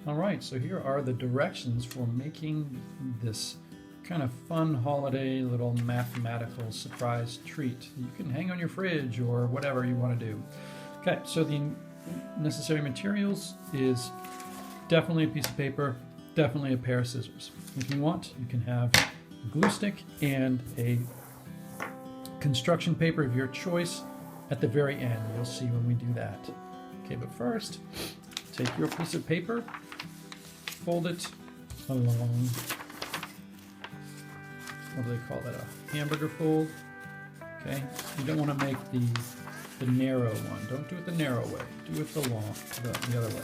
All right, so here are the directions for making this kind of fun holiday little mathematical surprise treat you can hang on your fridge or whatever you want to do. Okay, so the necessary materials is definitely a piece of paper, definitely a pair of scissors. If you want, you can have a glue stick and a construction paper of your choice at the very end. You'll see when we do that. Okay, but first, take your piece of paper, fold it along, what do they call that, a hamburger fold? Okay, you don't want to make the narrow one. Don't do it the narrow way. Do it the other way.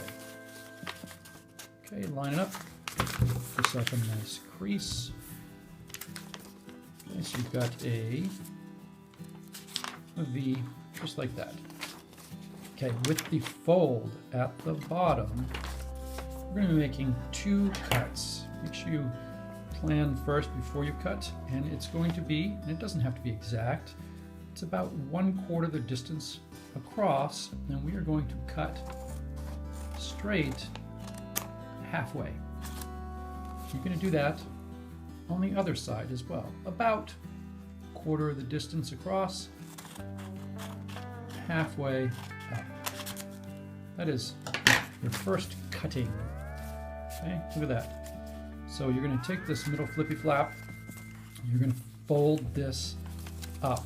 Okay, line it up. Put yourself a nice crease. Okay, so you've got a V, just like that. Okay, with the fold at the bottom, we're going to be making 2 cuts. Make sure you plan first before you cut, and it's going to be, and it doesn't have to be exact, it's about 1/4 the distance across, and we are going to cut straight halfway. You're going to do that on the other side as well. About 1/4 of the distance across, halfway up. That is your first cutting. Okay, look at that. So you're going to take this middle flippy flap, you're going to fold this up.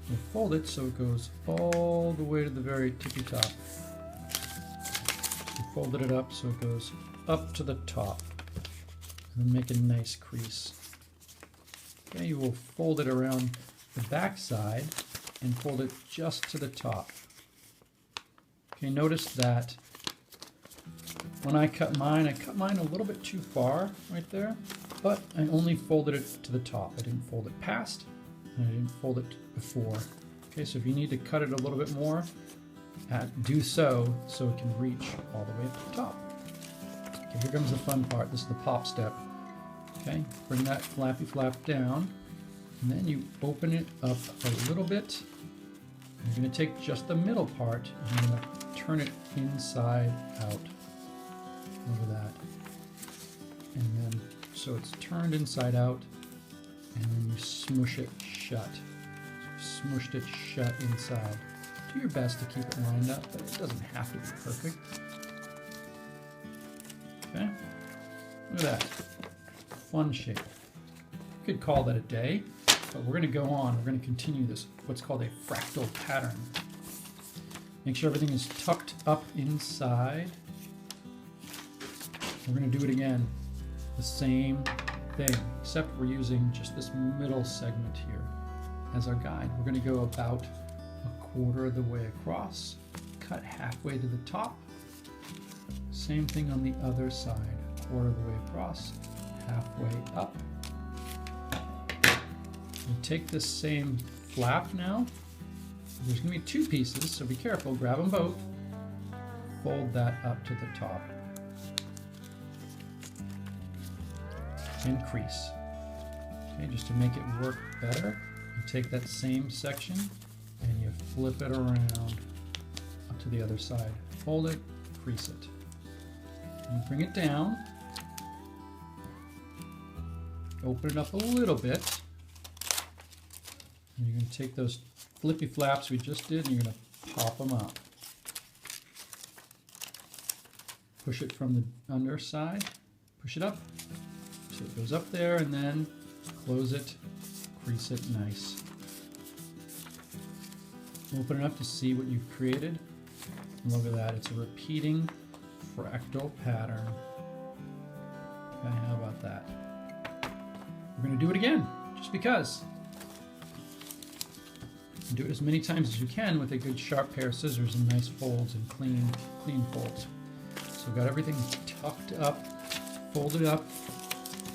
You fold it so it goes all the way to the very tippy top. You folded it up so it goes up to the top. And make a nice crease. Okay, you will fold it around the back side and fold it just to the top. Okay, notice that when I cut mine a little bit too far right there, but I only folded it to the top. I didn't fold it past, and I didn't fold it before. Okay, so if you need to cut it a little bit more, do so it can reach all the way up to the top. Okay, here comes the fun part. This is the pop step. Okay, bring that flappy flap down, and then you open it up a little bit. You're going to take just the middle part and you're going to turn it inside out. Look at that. And then, so it's turned inside out, and then you smush it shut. So smushed it shut inside. Do your best to keep it lined up, but it doesn't have to be perfect. Okay, look at that. Fun shape. You could call that a day, but we're going to go on. We're going to continue this, what's called a fractal pattern. Make sure everything is tucked up inside. We're going to do it again. The same thing, except we're using just this middle segment here as our guide. We're going to go about 1/4 of the way across, cut halfway to the top. Same thing on the other side, 1/4 of the way across, halfway up. We take this same flap now. There's going to be 2 pieces, so be careful. Grab them both. Fold that up to the top. And crease. Okay, just to make it work better, you take that same section and you flip it around up to the other side. Fold it, crease it. And bring it down. Open it up a little bit. And you're going to take those flippy flaps we just did and you're going to pop them up. Push it from the underside. Push it up. So it goes up there, and then close it, crease it nice. Open it up to see what you've created. And look at that, it's a repeating fractal pattern. Okay, how about that? We're going to do it again, just because. And do it as many times as you can with a good sharp pair of scissors and nice folds and clean folds. So we've got everything tucked up, folded up.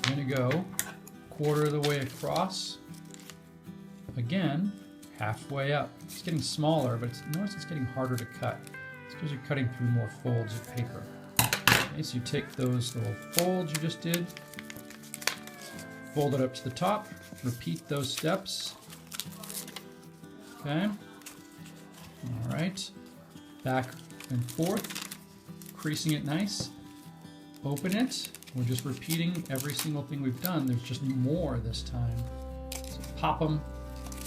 I'm going to go 1/4 of the way across. Again, halfway up. It's getting smaller, but notice it's getting harder to cut. It's because you're cutting through more folds of paper. Okay, so you take those little folds you just did, fold it up to the top, repeat those steps. Okay. All right. Back and forth, creasing it nice. open it. We're just repeating every single thing we've done. There's just more this time. So pop them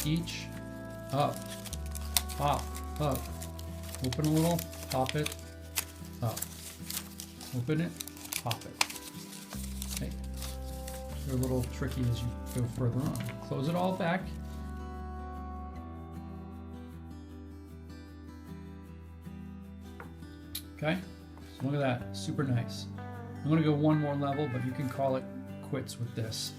each up, pop, up. Open a little, pop it, up. Open it, pop it. Okay. They're a little tricky as you go further on. Close it all back. Okay, so look at that, super nice. I'm gonna go one more level, but you can call it quits with this.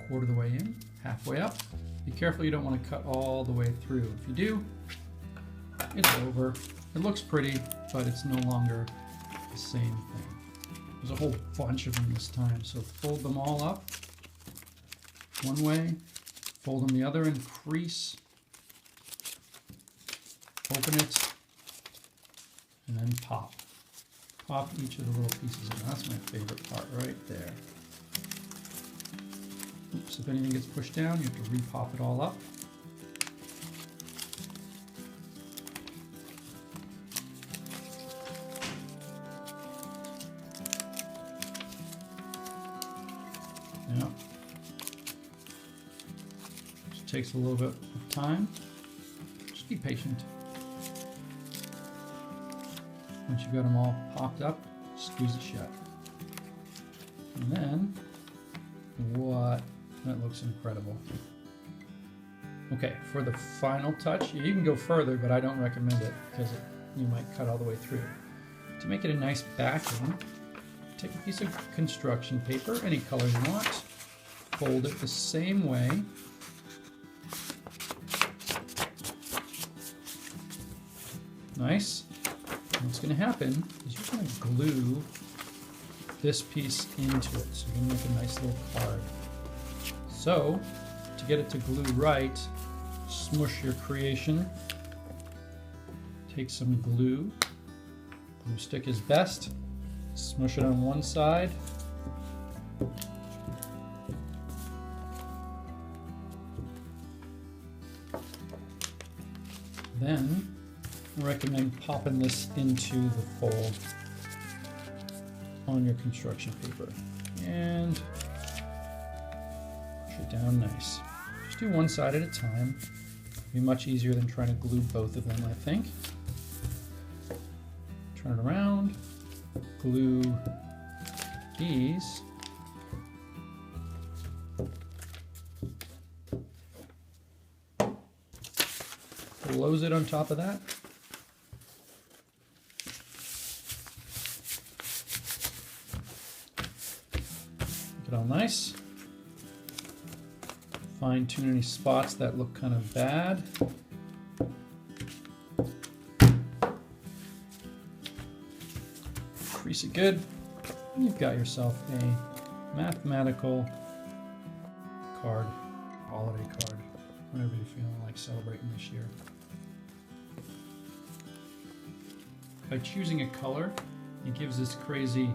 Quarter the way in, halfway up. Be careful you don't want to cut all the way through. If you do, it's over. It looks pretty, but it's no longer the same thing. There's a whole bunch of them this time, so fold them all up one way, fold them the other and crease, open it, and then pop. Pop each of the little pieces in. That's my favorite part right there. Oops, if anything gets pushed down, you have to re-pop it all up. Yeah. Just takes a little bit of time. Just be patient. Once you've got them all popped up, squeeze it shut. And then, that looks incredible. Okay, for the final touch, you can go further, but I don't recommend it because you might cut all the way through. To make it a nice backing, take a piece of construction paper, any color you want, fold it the same way. Nice. And what's going to happen is you're going to glue this piece into it. So you're going to make a nice little card. So, to get it to glue right, smush your creation. Take some glue. Glue stick is best. Smush it on one side. Then, I recommend popping this into the fold on your construction paper. And push it down nice. Just do one side at a time. It'll be much easier than trying to glue both of them, I think. Turn it around, glue these. Close it on top of that. Make it all nice. Fine tune any spots that look kind of bad. Crease it good. And you've got yourself a mathematical card, holiday card, whatever you're feeling like celebrating this year. By choosing a color, it gives this crazy,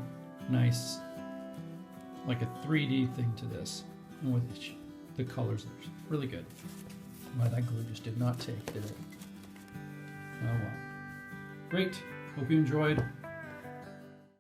nice, like a 3D thing to this. And with the colors, they're really good. Wow, that glue just did not take, did it? Oh well. Great. Hope you enjoyed.